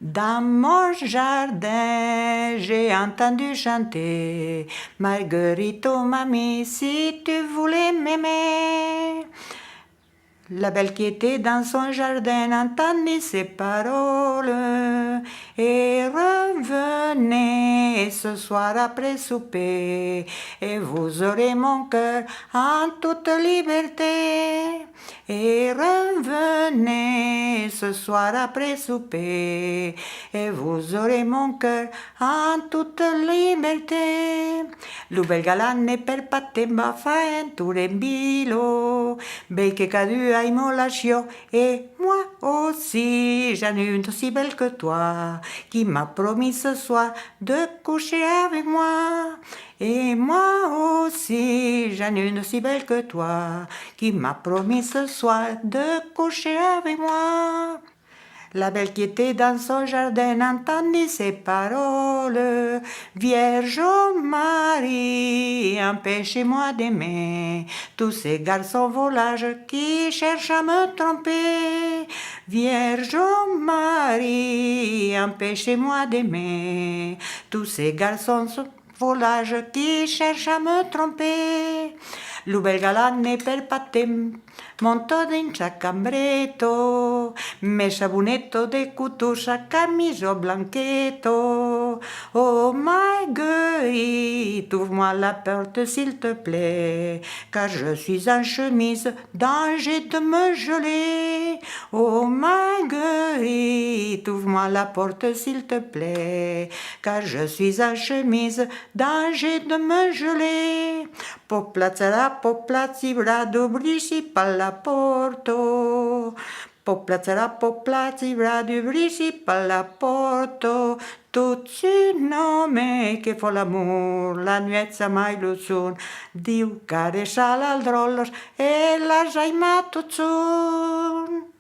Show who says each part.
Speaker 1: Dans mon jardin, j'ai entendu chanter Marguerite, mamie, si tu voulais m'aimer. La belle qui était dans son jardin entendit ces paroles et revenez ce soir après souper et vous aurez mon cœur en toute liberté. Et revenez ce soir après souper et vous aurez mon cœur en toute liberté. Lo bel galane per patemba faenture in bilo, bel che cadu ai molascio, et moi aussi j'en ai une aussi belle que toi, qui m'a promis ce soir de coucher avec moi. Et moi aussi j'en ai une aussi belle que toi, qui m'a promis ce soir de coucher avec moi. La belle qui était dans son jardin entendit ces paroles. Vierge Marie, empêchez-moi d'aimer tous ces garçons volages qui cherchent à me tromper. Vierge Marie, empêchez-moi d'aimer tous ces garçons volages qui cherchent à me tromper. Lo bel galane per patem montò in ciaccambretto, me sabunetto de cutusa camiso blanchetto. Oh Marguerite, ouvre-moi la porte s'il te plaît, car je suis en chemise, danger de me geler. Oh Marguerite, ouvre-moi la porte s'il te plaît, car je suis en chemise, danger de me geler. Poplazzerà, poplazzi, brado, brisi, palla porto. Poplazzerà, poplazzi, brado, brisi, palla porto. Tutti nome che fa l'amor, la nuezza mai lo son. Diu care sal al drollos e la giaimato son.